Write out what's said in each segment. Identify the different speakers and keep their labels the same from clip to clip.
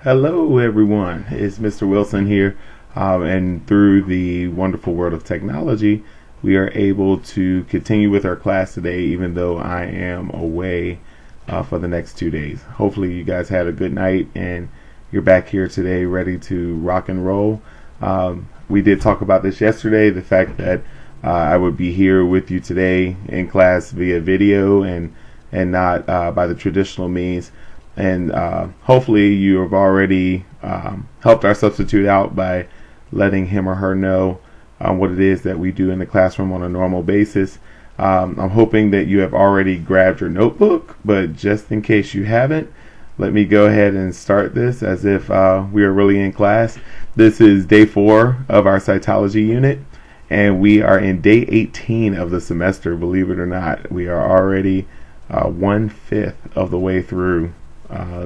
Speaker 1: Hello, everyone. It's Mr. Wilson here, and through the wonderful world of technology, we are able to continue with our class today, even though I am away for the next 2 days. Hopefully, you guys had a good night and you're back here today ready to rock and roll. We did talk about this yesterday, the fact that I would be here with you today in class via video and not by the traditional means. And hopefully you have already helped our substitute out by letting him or her know what it is that we do in the classroom on a normal basis. I'm hoping that you have already grabbed your notebook, but just in case you haven't, let me go ahead and start this as if we are really in class. This is day 4 of our cytology unit, and we are in day 18 of the semester. Believe it or not, we are already 1/5 of the way through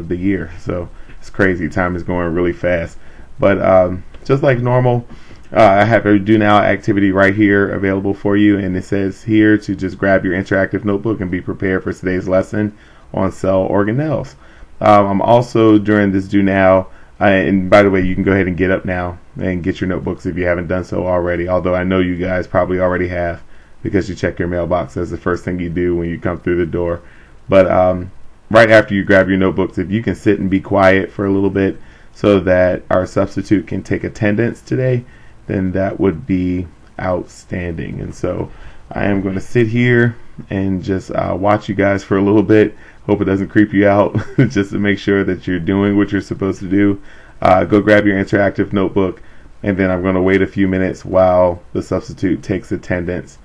Speaker 1: the year. So it's crazy. Time is going really fast. But just like normal, I have a do now activity right here available for you, and it says here to just grab your interactive notebook and be prepared for today's lesson on cell organelles. I'm also during this do now, and by the way, you can go ahead and get up now and get your notebooks if you haven't done so already, although I know you guys probably already have because you check your mailbox as the first thing you do when you come through the door. But right after you grab your notebooks, if you can sit and be quiet for a little bit so that our substitute can take attendance today, then that would be outstanding. And so I am going to sit here and just watch you guys for a little bit. Hope it doesn't creep you out, just to make sure that you're doing what you're supposed to do. Go grab your interactive notebook, and then I'm going to wait a few minutes while the substitute takes attendance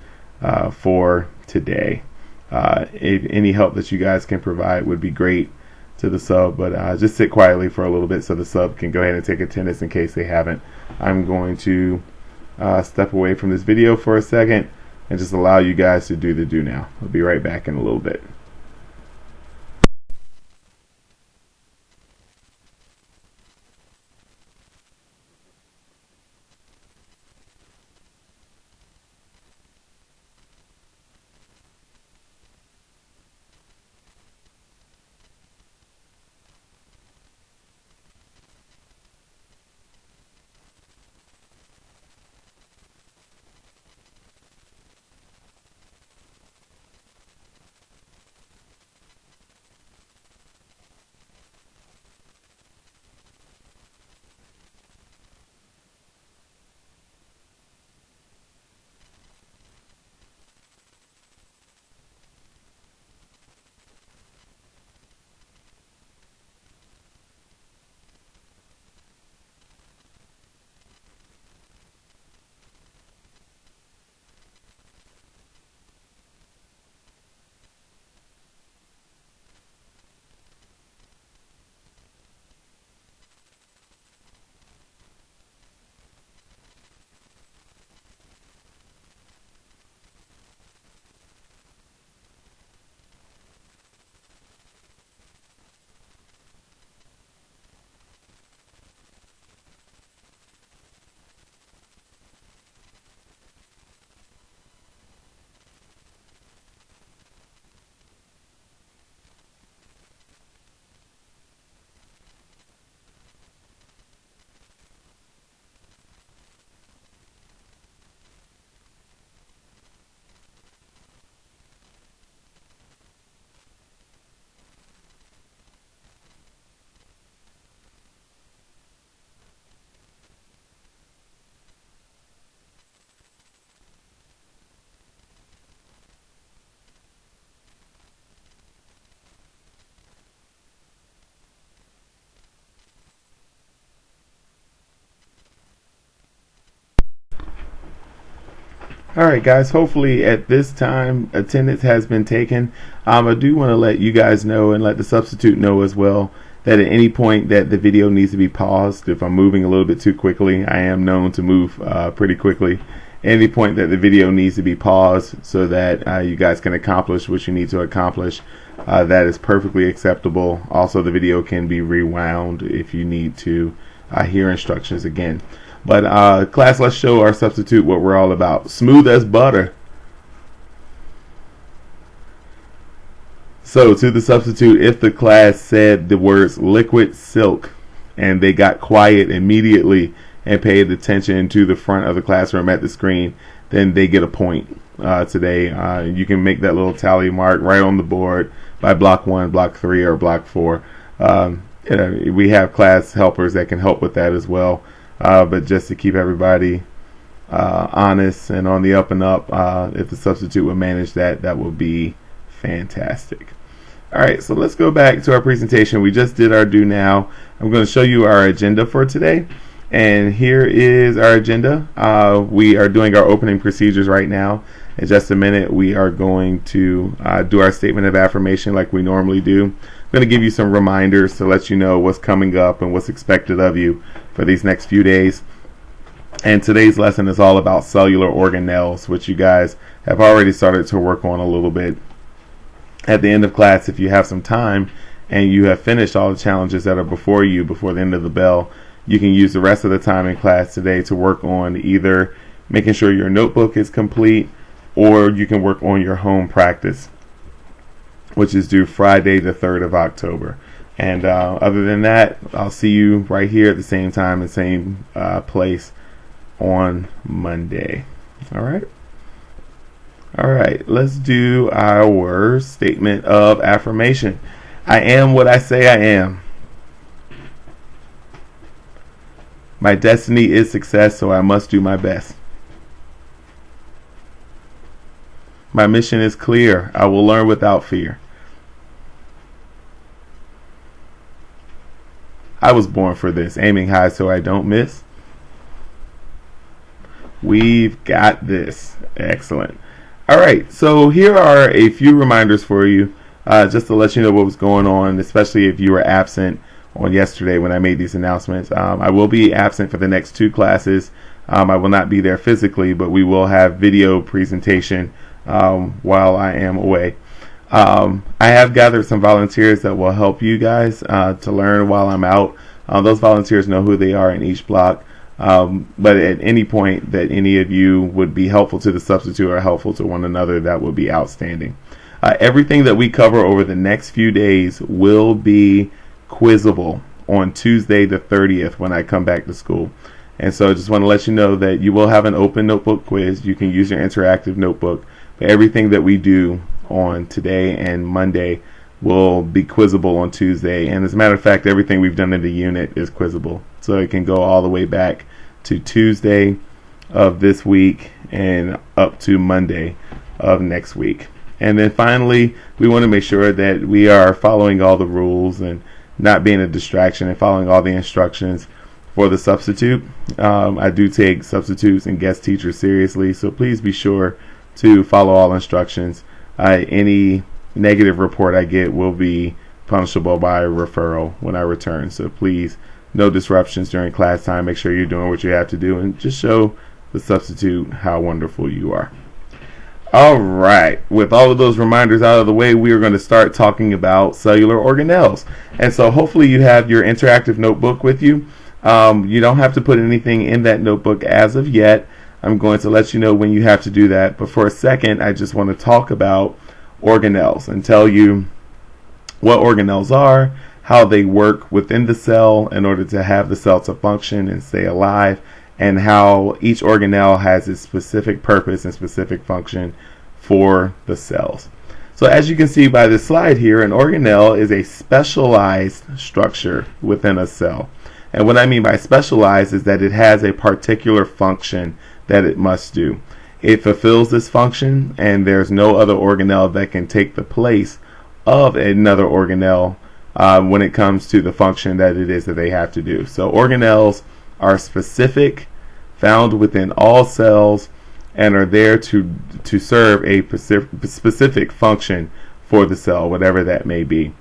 Speaker 1: for today. If any help that you guys can provide would be great to the sub, but just sit quietly for a little bit so the sub can go ahead and take attendance in case they haven't. I'm going to step away from this video for a second and just allow you guys to do the do now. I'll be right back in a little bit. Alright guys, hopefully at this time attendance has been taken. I do want to let you guys know and let the substitute know as well that at any point that the video needs to be paused, if I'm moving a little bit too quickly, I am known to move pretty quickly. At any point that the video needs to be paused so that you guys can accomplish what you need to accomplish, that is perfectly acceptable. Also, the video can be rewound if you need to hear instructions again. But class, let's show our substitute what we're all about. Smooth as butter. So to the substitute, if the class said the words liquid silk and they got quiet immediately and paid attention to the front of the classroom at the screen, then they get a point today. You can make that little tally mark right on the board by block 1, block 3, or block 4. We have class helpers that can help with that as well. But just to keep everybody honest and on the up and up, if the substitute would manage that, that would be fantastic. All right, so let's go back to our presentation. We just did our do now. I'm going to show you our agenda for today. And here is our agenda. We are doing our opening procedures right now. In just a minute, we are going to do our statement of affirmation like we normally do. I'm going to give you some reminders to let you know what's coming up and what's expected of you for these next few days. And today's lesson is all about cellular organelles, which you guys have already started to work on a little bit. At the end of class, if you have some time and you have finished all the challenges that are before you before the end of the bell, you can use the rest of the time in class today to work on either making sure your notebook is complete, or you can work on your home practice, which is due Friday the 3rd of October. And other than that, I'll see you right here at the same time and same place on Monday. All right, let's do our statement of affirmation. I am what I say I am. My destiny is success, so I must do my best. My mission is clear. I will learn without fear. I was born for this, aiming high so I don't miss. We've got this. Excellent. All right, so here are a few reminders for you, just to let you know what was going on, especially if you were absent on yesterday when I made these announcements. I will be absent for the next 2 classes. I will not be there physically, but we will have video presentation while I am away. I have gathered some volunteers that will help you guys to learn while I'm out. Those volunteers know who they are in each block. But at any point that any of you would be helpful to the substitute or helpful to one another, that would be outstanding. Everything that we cover over the next few days will be quizzable on Tuesday the 30th when I come back to school. And so I just want to let you know that you will have an open notebook quiz. You can use your interactive notebook. But everything that we do on today and Monday will be quizzable on Tuesday. And as a matter of fact, everything we've done in the unit is quizzable. So it can go all the way back to Tuesday of this week and up to Monday of next week. And then finally, we want to make sure that we are following all the rules and not being a distraction and following all the instructions for the substitute. I do take substitutes and guest teachers seriously, so please be sure to follow all instructions. Any negative report I get will be punishable by referral when I return. So please, no disruptions during class time. Make sure you're doing what you have to do and just show the substitute how wonderful you are. All right, with all of those reminders out of the way, we are going to start talking about cellular organelles. And so hopefully you have your interactive notebook with you. You don't have to put anything in that notebook as of yet. I'm going to let you know when you have to do that. But for a second, I just want to talk about organelles and tell you what organelles are, how they work within the cell in order to have the cell to function and stay alive, and how each organelle has its specific purpose and specific function for the cells. So as you can see by this slide here, an organelle is a specialized structure within a cell. And what I mean by specialized is that it has a particular function that it must do. It fulfills this function, and there's no other organelle that can take the place of another organelle when it comes to the function that it is that they have to do. So organelles are specific, found within all cells, and are there to serve a specific function for the cell, whatever that may be.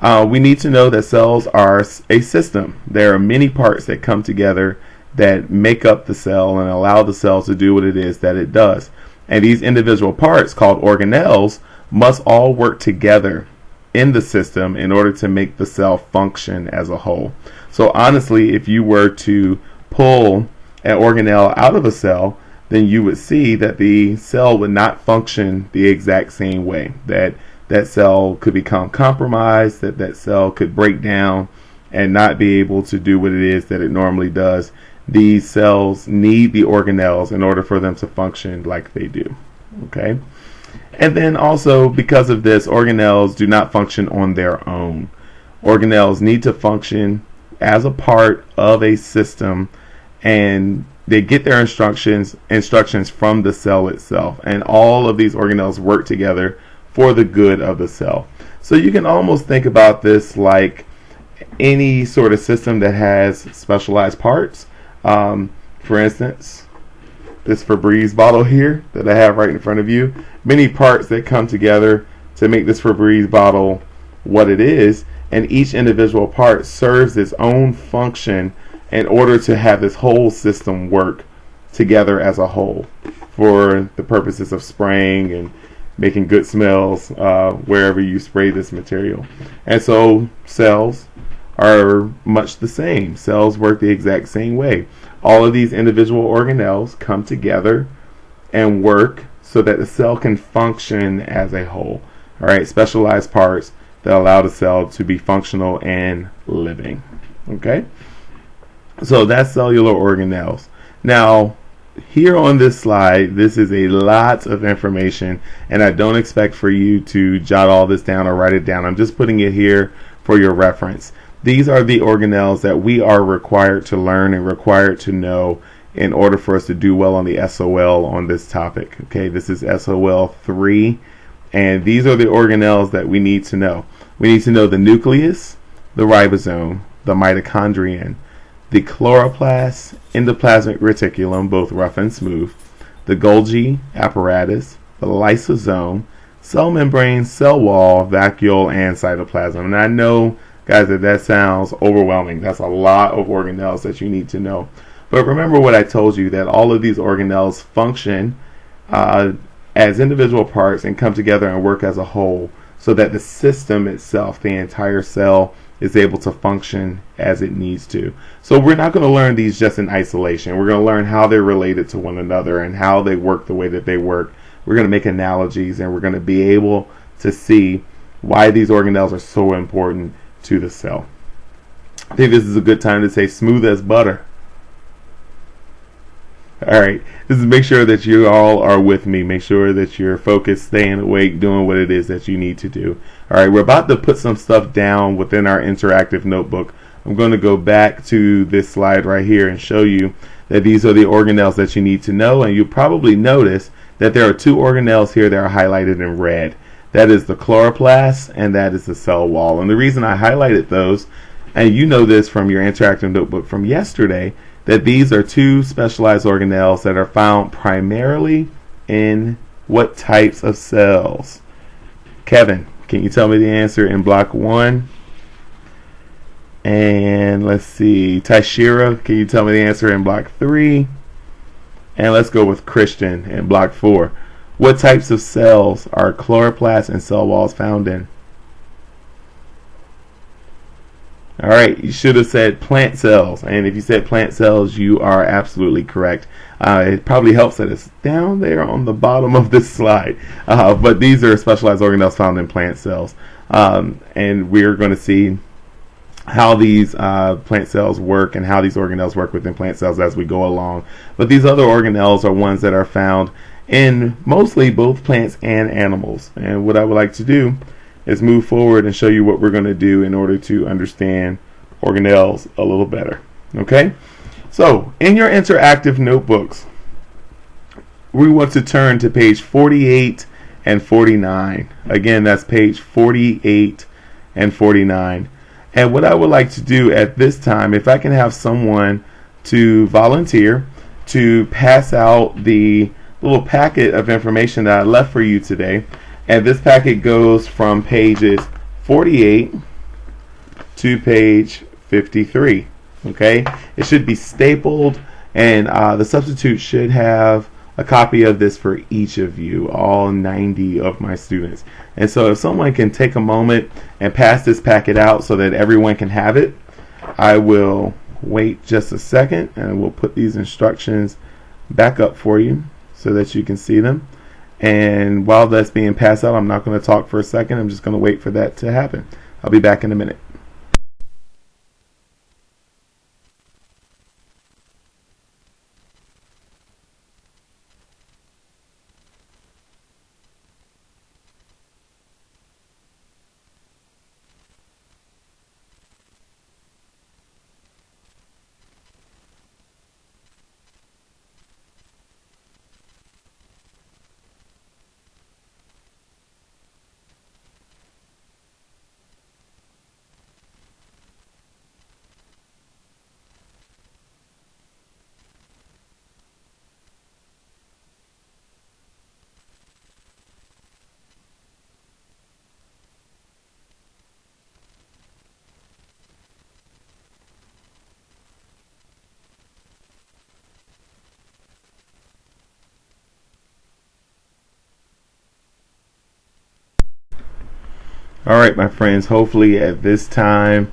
Speaker 1: We need to know that cells are a system. There are many parts that come together that make up the cell and allow the cell to do what it is that it does. And these individual parts, called organelles, must all work together in the system in order to make the cell function as a whole. So honestly, if you were to pull an organelle out of a cell, then you would see that the cell would not function the exact same way. That cell could become compromised, that cell could break down, and not be able to do what it is that it normally does. These cells need the organelles in order for them to function like they do. Okay? And then also, because of this, organelles do not function on their own. Organelles need to function as a part of a system, and they get their instructions from the cell itself. And all of these organelles work together for the good of the cell. So you can almost think about this like any sort of system that has specialized parts. For instance, this Febreze bottle here that I have right in front of you, many parts that come together to make this Febreze bottle what it is, and each individual part serves its own function in order to have this whole system work together as a whole for the purposes of spraying and making good smells wherever you spray this material. And so cells are much the same. Cells work the exact same way. All of these individual organelles come together and work so that the cell can function as a whole. All right, specialized parts that allow the cell to be functional and living. Okay, so that's cellular organelles. Now, here on this slide, this is a lot of information, and I don't expect for you to jot all this down or write it down. I'm just putting it here for your reference. These are the organelles that we are required to learn and required to know in order for us to do well on the SOL on this topic. Okay, this is SOL 3, and these are the organelles that we need to know. We need to know the nucleus, the ribosome, the mitochondrion, the chloroplast, endoplasmic reticulum, both rough and smooth, the Golgi apparatus, the lysosome, cell membrane, cell wall, vacuole, and cytoplasm. And I know, guys, that sounds overwhelming. That's a lot of organelles that you need to know. But remember what I told you, that all of these organelles function as individual parts and come together and work as a whole so that the system itself, the entire cell, is able to function as it needs to. So we're not going to learn these just in isolation. We're going to learn how they're related to one another and how they work the way that they work. We're going to make analogies, and we're going to be able to see why these organelles are so important to the cell. I think this is a good time to say smooth as butter. Alright, just make sure that you all are with me. Make sure that you're focused, staying awake, doing what it is that you need to do. Alright, we're about to put some stuff down within our interactive notebook. I'm going to go back to this slide right here and show you that these are the organelles that you need to know. And you'll probably notice that there are two organelles here that are highlighted in red. That is the chloroplast and that is the cell wall. And the reason I highlighted those, and you know this from your interactive notebook from yesterday, that these are two specialized organelles that are found primarily in what types of cells? Kevin, can you tell me the answer in block 1? And let's see, Taishira, can you tell me the answer in block 3? And let's go with Christian in block 4. What types of cells are chloroplasts and cell walls found in? Alright, you should have said plant cells, and if you said plant cells, you are absolutely correct. It probably helps that it's down there on the bottom of this slide, but these are specialized organelles found in plant cells, and we're going to see how these plant cells work and how these organelles work within plant cells as we go along. But these other organelles are ones that are found in mostly both plants and animals, and what I would like to do is move forward and show you what we're going to do in order to understand organelles a little better. Okay? So, in your interactive notebooks, we want to turn to page 48 and 49. Again, that's page 48 and 49. And what I would like to do at this time, if I can have someone to volunteer to pass out the little packet of information that I left for you today. And this packet goes from pages 48 to page 53. Okay, it should be stapled, and the substitute should have a copy of this for each of you, all 90 of my students. And so if someone can take a moment and pass this packet out so that everyone can have it, I will wait just a second and we'll put these instructions back up for you so that you can see them. And while that's being passed out, I'm not going to talk for a second. I'm just going to wait for that to happen. I'll be back in a minute. Alright, my friends, hopefully at this time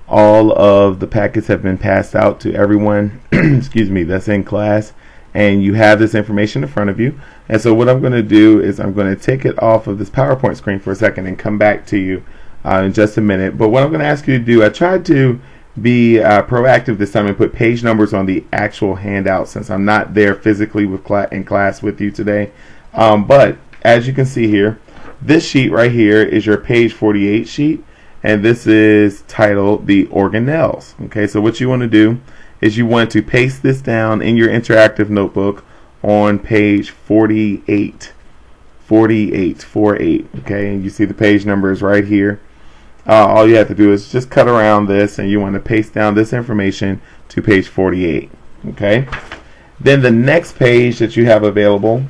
Speaker 1: all of the packets have been passed out to everyone excuse me, that's in class, and you have this information in front of you. And so what I'm going to do is I'm going to take it off of this PowerPoint screen for a second and come back to you in just a minute. But what I'm going to ask you to do, I tried to be proactive this time and put page numbers on the actual handout since I'm not there physically in class with you today. But as you can see here, this sheet right here is your page 48 sheet, and this is titled the organelles. Okay, so what you want to do is you want to paste this down in your interactive notebook on page 48. 48. Okay, and you see the page numbers right here. All you have to do is just cut around this, and you want to paste down this information to page 48. Okay, then the next page that you have available,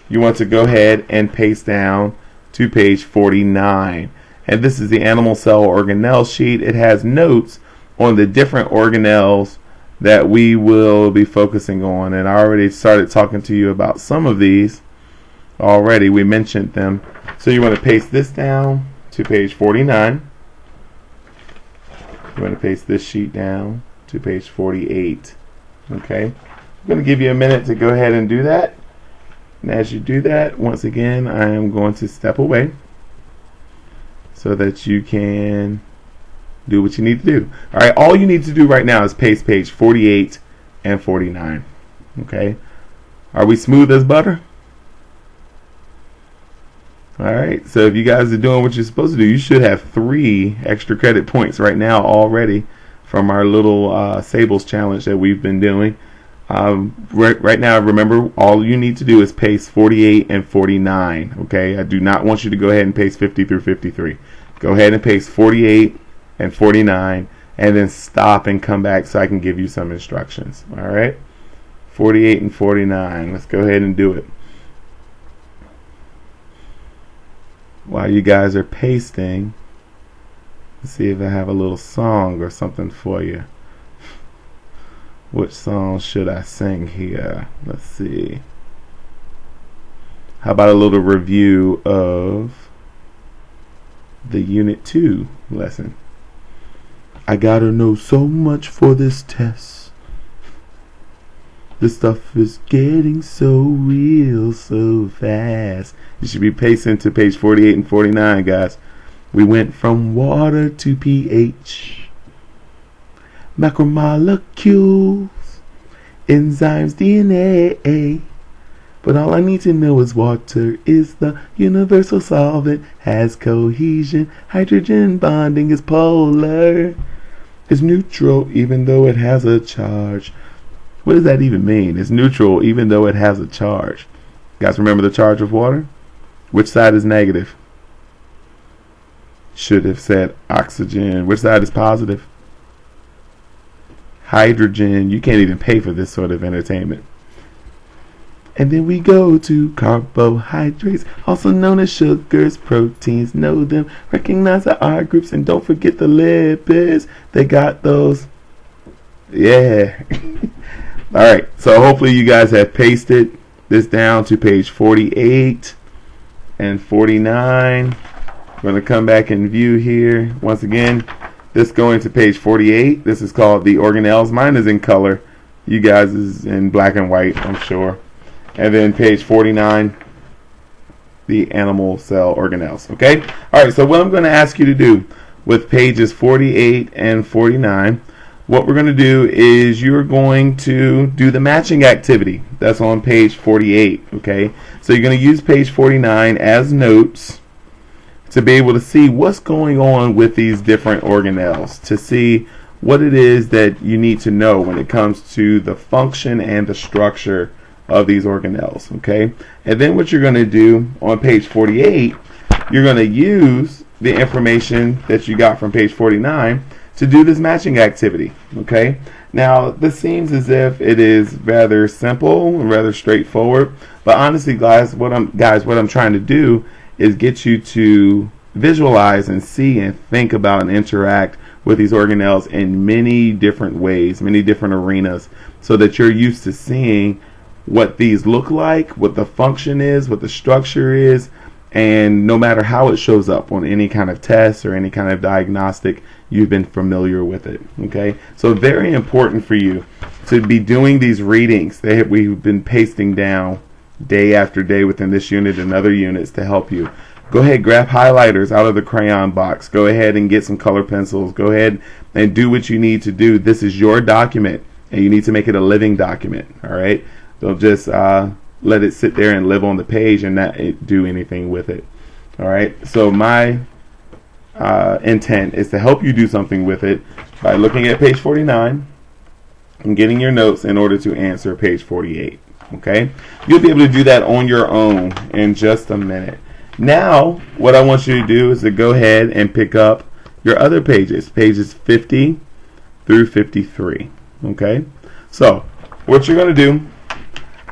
Speaker 1: you want to go ahead and paste down to page 49, and this is the animal cell organelle sheet. It has notes on the different organelles that we will be focusing on, and I already started talking to you about some of these already. We mentioned them. So you want to paste this down to page 49. You want to paste this sheet down to page 48. Okay, I'm going to give you a minute to go ahead and do that. And as you do that, once again, I am going to step away so that you can do what you need to do. Alright, all you need to do right now is paste page 48 and 49. Okay, are we smooth as butter? Alright, so if you guys are doing what you're supposed to do, you should have 3 extra credit points right now already from our little Sables challenge that we've been doing. Right now, remember, all you need to do is paste 48 and 49. Okay, I do not want you to go ahead and paste 50 through 53. Go ahead and paste 48 and 49, and then stop and come back so I can give you some instructions. Alright, 48 and 49. Let's go ahead and do it. While you guys are pasting, let's see if I have a little song or something for you. Which song should I sing here? Let's see. How about a little review of the Unit 2 lesson? I gotta know so much for this test. This stuff is getting so real so fast. You should be pasting to page 48 and 49, guys. We went from water to pH. Macromolecules, enzymes, DNA. But all I need to know is water is the universal solvent, has cohesion, hydrogen bonding is polar, is neutral even though it has a charge. What does that even mean? It's neutral even though it has a charge. Guys, remember the charge of water? Which side is negative? Should have said oxygen. Which side is positive? Hydrogen. You can't even pay for this sort of entertainment. And then we go to carbohydrates, also known as sugars, proteins. Know them, recognize the R groups, and don't forget the lipids. They got those. Yeah. Alright, so hopefully you guys have pasted this down to page 48 and 49. We're going to come back and view here. Once again, this going to page 48. This is called the organelles. Mine is in color. You guys is in black and white, I'm sure. And then page 49, the animal cell organelles. Okay? Alright, so what I'm going to ask you to do with pages 48 and 49, what we're going to do is you're going to do the matching activity. That's on page 48. Okay? So you're going to use page 49 as notes to be able to see what's going on with these different organelles, to see what it is that you need to know when it comes to the function and the structure of these organelles. Okay, and then what you're going to do on page 48, you're going to use the information that you got from page 49 to do this matching activity. Okay, now this seems as if it is rather simple and rather straightforward, but honestly, guys, what I'm trying to do is get you to visualize and see and think about and interact with these organelles in many different ways, many different arenas, so that you're used to seeing what these look like, what the function is, what the structure is, and no matter how it shows up on any kind of test or any kind of diagnostic, you've been familiar with it. Okay, so very important for you to be doing these readings that we've been pasting down day after day within this unit and other units to help you. Go ahead, grab highlighters out of the crayon box. Go ahead and get some color pencils. Go ahead and do what you need to do. This is your document, and you need to make it a living document. All right, don't just let it sit there and live on the page and not do anything with it. All right, so my intent is to help you do something with it by looking at page 49 and getting your notes in order to answer page 48. Okay, you'll be able to do that on your own in just a minute. Now, what I want you to do is to go ahead and pick up your other pages, pages 50 through 53. Okay, so what you're going to do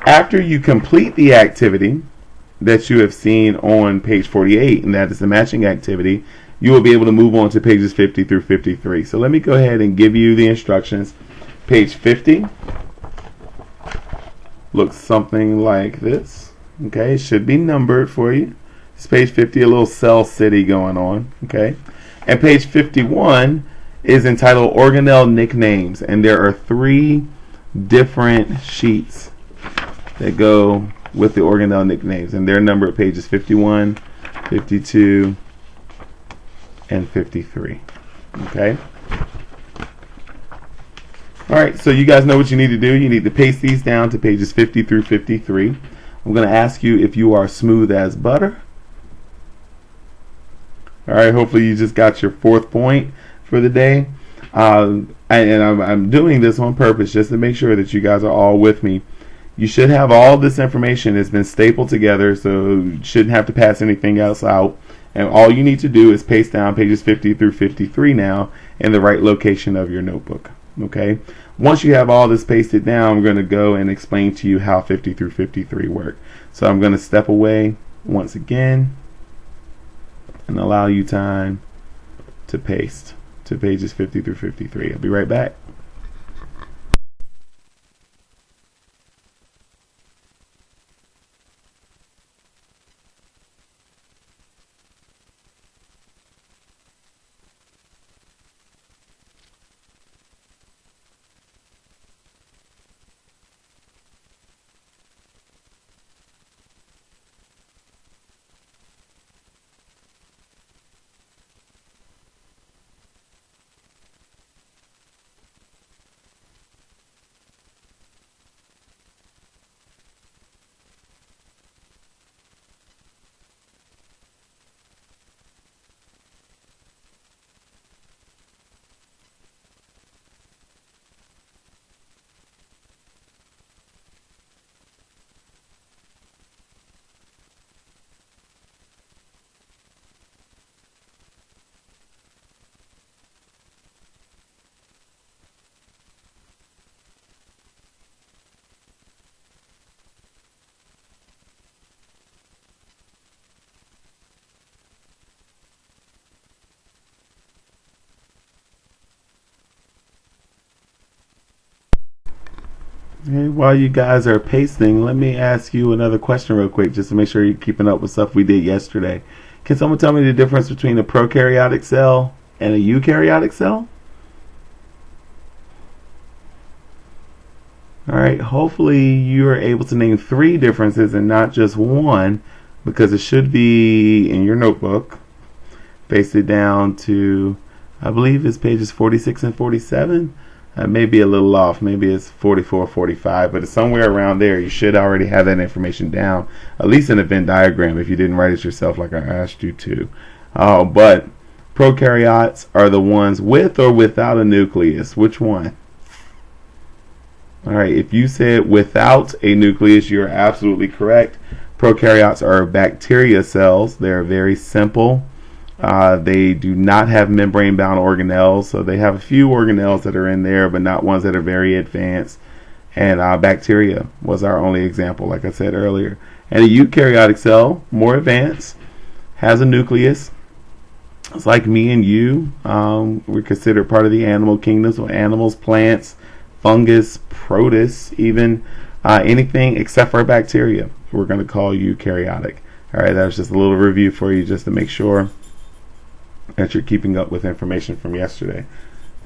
Speaker 1: after you complete the activity that you have seen on page 48, and that is the matching activity, you will be able to move on to pages 50 through 53. So let me go ahead and give you the instructions. Page 50 looks something like this. Okay, it should be numbered for you. It's page 50, a little cell city going on. Okay, and page 51 is entitled Organelle Nicknames, and there are 3 different sheets that go with the organelle nicknames, and they're numbered at pages 51, 52, and 53. Okay. All right, so you guys know what you need to do. You need to paste these down to pages 50 through 53. I'm going to ask you if you are smooth as butter. All right, hopefully you just got your 4th point for the day. And I'm doing this on purpose just to make sure that you guys are all with me. You should have all this information. It's been stapled together, so you shouldn't have to pass anything else out. And all you need to do is paste down pages 50 through 53 now in the right location of your notebook. Okay. Once you have all this pasted down, I'm going to go and explain to you how 50 through 53 work. So I'm going to step away once again and allow you time to paste to pages 50 through 53. I'll be right back. Okay, while you guys are pasting, let me ask you another question real quick just to make sure you're keeping up with stuff we did yesterday. Can someone tell me the difference between a prokaryotic cell and a eukaryotic cell? Alright, hopefully you are able to name 3 differences and not just one, because it should be in your notebook. Paste it down to, I believe it's pages 46 and 47. Maybe a little off, maybe it's 44, 45, but it's somewhere around there. You should already have that information down, at least in a Venn diagram if you didn't write it yourself like I asked you to. But prokaryotes are the ones with or without a nucleus. Which one? Alright, if you said without a nucleus, you're absolutely correct. Prokaryotes are bacteria cells. They're very simple. They do not have membrane-bound organelles, so they have a few organelles that are in there, but not ones that are very advanced. And bacteria was our only example, like I said earlier. And a eukaryotic cell, more advanced, has a nucleus. It's like me and you. We're considered part of the animal kingdom, so animals, plants, fungus, protists, even anything except for bacteria, we're going to call eukaryotic. All right, that was just a little review for you just to make sure that you're keeping up with information from yesterday.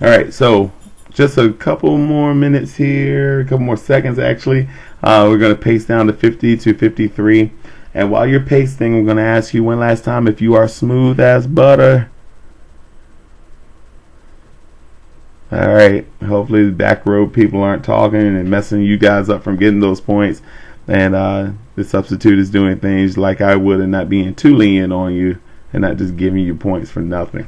Speaker 1: All right, so just a couple more minutes here, a couple more seconds actually. We're going to pace down to 50 to 53. And while you're pasting, I'm going to ask you one last time if you are smooth as butter. All right, hopefully the back row people aren't talking and messing you guys up from getting those points. And the substitute is doing things like I would and not being too lenient on you and not just giving you points for nothing.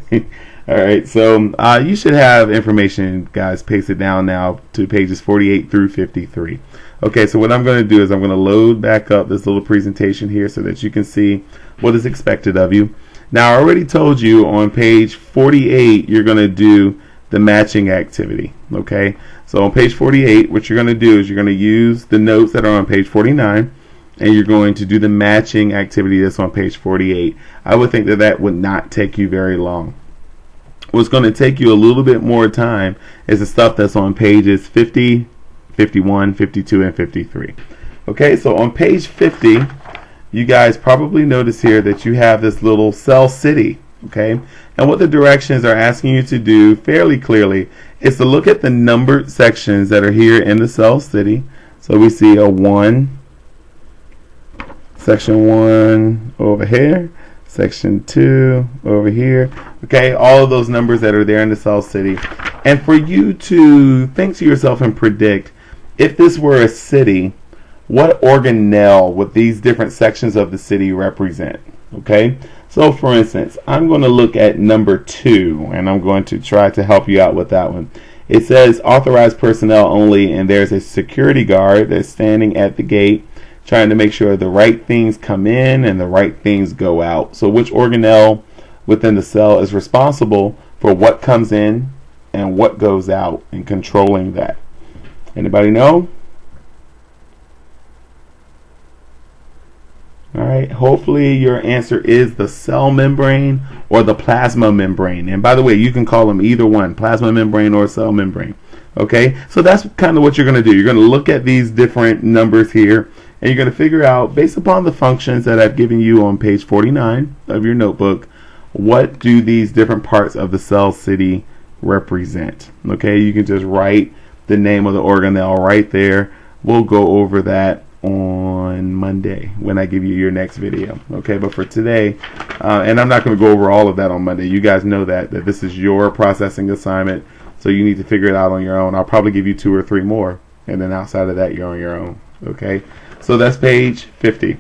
Speaker 1: All right, so you should have information, guys. Paste it down now to pages 48 through 53. Okay, so what I'm going to do is I'm going to load back up this little presentation here so that you can see what is expected of you. Now, I already told you on page 48 you're going to do the matching activity. Okay, so on page 48 what you're going to do is you're going to use the notes that are on page 49 and you're going to do the matching activity that's on page 48. I would think that that would not take you very long. What's going to take you a little bit more time is the stuff that's on pages 50, 51, 52, and 53. Okay, so on page 50, you guys probably notice here that you have this little cell city. Okay, and what the directions are asking you to do fairly clearly is to look at the numbered sections that are here in the cell city. So we see a 1, section 1 over here, section 2 over here. Okay, all of those numbers that are there in the cell city. And for you to think to yourself and predict, if this were a city, what organelle would these different sections of the city represent? Okay, so for instance, I'm going to look at number 2 and I'm going to try to help you out with that one. It says authorized personnel only, and there's a security guard that's standing at the gate trying to make sure the right things come in and the right things go out. So which organelle within the cell is responsible for what comes in and what goes out and controlling that? Anybody know? All right, hopefully your answer is the cell membrane or the plasma membrane. And by the way, you can call them either one, plasma membrane or cell membrane. Okay, so that's kind of what you're going to do. You're going to look at these different numbers here and you're going to figure out, based upon the functions that I've given you on page 49 of your notebook, what do these different parts of the cell city represent? Okay, you can just write the name of the organelle right there. We'll go over that on Monday when I give you your next video. Okay, but for today, and I'm not going to go over all of that on Monday. You guys know that this is your processing assignment, so you need to figure it out on your own. I'll probably give you 2 or 3 more, and then outside of that, you're on your own. Okay, so that's page 50.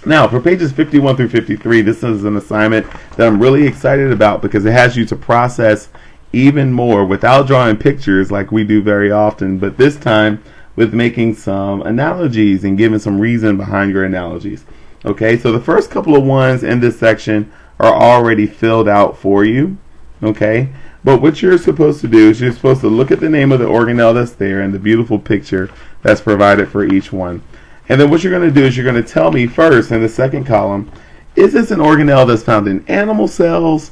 Speaker 1: Now, for pages 51 through 53, this is an assignment that I'm really excited about because it has you to process even more without drawing pictures like we do very often, but this time with making some analogies and giving some reason behind your analogies. Okay, so the first couple of ones in this section are already filled out for you. Okay, but what you're supposed to do is you're supposed to look at the name of the organelle that's there and the beautiful picture that's provided for each one. And then what you're going to do is you're going to tell me first in the second column, is this an organelle that's found in animal cells,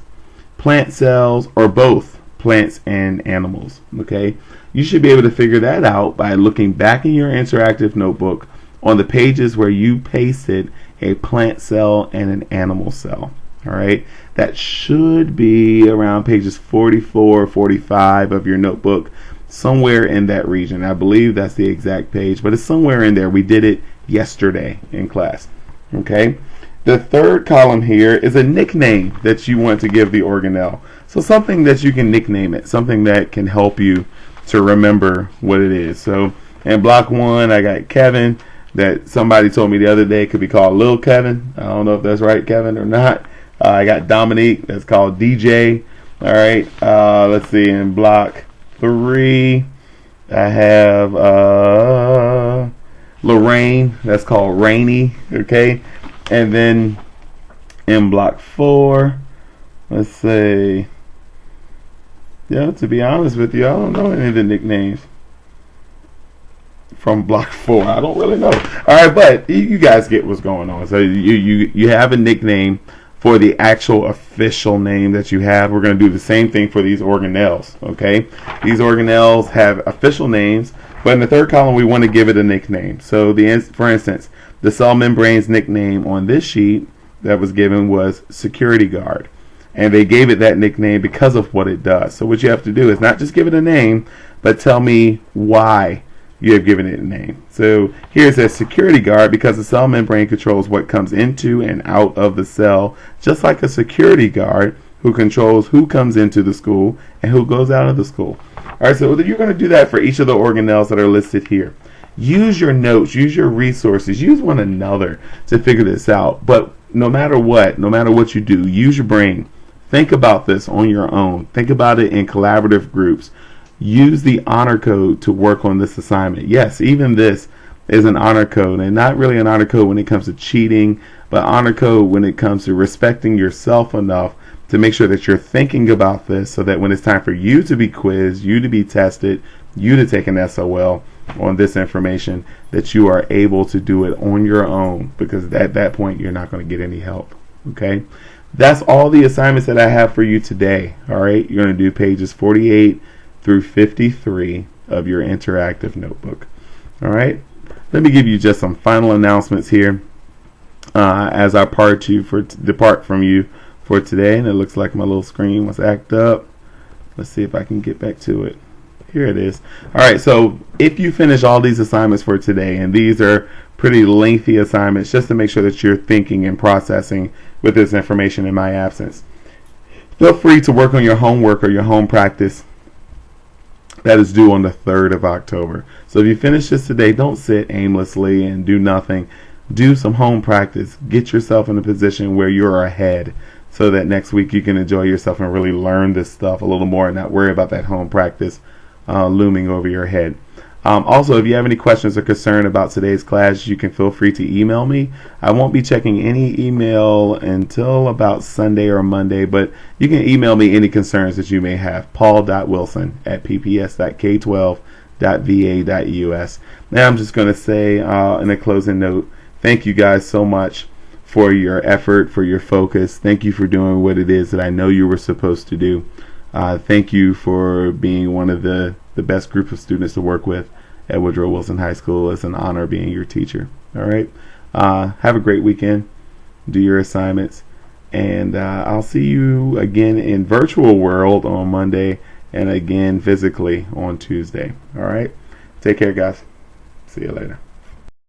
Speaker 1: plant cells, or both plants and animals? Okay, you should be able to figure that out by looking back in your interactive notebook on the pages where you pasted a plant cell and an animal cell. All right, that should be around pages 44 or 45 of your notebook, somewhere in that region. I believe that's the exact page, but it's somewhere in there. We did it yesterday in class. Okay, the third column here is a nickname that you want to give the organelle. So something that you can nickname it, something that can help you to remember what it is. So in block 1, I got Kevin, that somebody told me the other day could be called Lil Kevin. I don't know if that's right, Kevin, or not. I got Dominique, that's called DJ. All right, let's see, in block 3, I have Lorraine, that's called Rainy. Okay, and then in block 4, let's see. Yeah, to be honest with you, I don't know any of the nicknames from block 4. I don't really know. All right, but you guys get what's going on. So you have a nickname for the actual official name that you have. We're going to do the same thing for these organelles. Okay, these organelles have official names, but in the third column we want to give it a nickname. So for instance, The cell membrane's nickname on this sheet that was given was security guard. And they gave it that nickname because of what it does. So what you have to do is not just give it a name, but tell me why you have given it a name. So here it says security guard because the cell membrane controls what comes into and out of the cell, just like a security guard who controls who comes into the school and who goes out of the school. All right, so you're going to do that for each of the organelles that are listed here. Use your notes, use your resources, use one another to figure this out. But no matter what you do, use your brain. Think about this on your own. Think about it in collaborative groups. Use the honor code to work on this assignment. Yes, even this is an honor code, and not really an honor code when it comes to cheating, but honor code when it comes to respecting yourself enough to make sure that you're thinking about this so that when it's time for you to be quizzed, you to be tested, you to take an SOL on this information, that you are able to do it on your own, because at that point you're not going to get any help. Okay? That's all the assignments that I have for you today. All right? You're going to do pages 48 through 53 of your interactive notebook. All right? Let me give you just some final announcements here as I depart from you for today. And it looks like my little screen was act up. Let's see if I can get back to it. Here it is. All right, so if you finish all these assignments for today, and these are pretty lengthy assignments just to make sure that you're thinking and processing with this information in my absence, feel free to work on your homework or your home practice that is due on the 3rd of October. So if you finish this today, don't sit aimlessly and do nothing. Do some home practice. Get yourself in a position where you're ahead so that next week you can enjoy yourself and really learn this stuff a little more and not worry about that home practice looming over your head. Also, if you have any questions or concern about today's class, you can feel free to email me. I won't be checking any email until about Sunday or Monday, but you can email me any concerns that you may have. paul.wilson@pps.k12.va.us. Now I'm just going to say in a closing note, thank you guys so much for your effort, for your focus. Thank you for doing what it is that I know you were supposed to do. Thank you for being one of the best group of students to work with at Woodrow Wilson High School. It's an honor being your teacher. All right. Have a great weekend. Do your assignments. And I'll see you again in virtual world on Monday and again physically on Tuesday. All right. Take care, guys. See you later.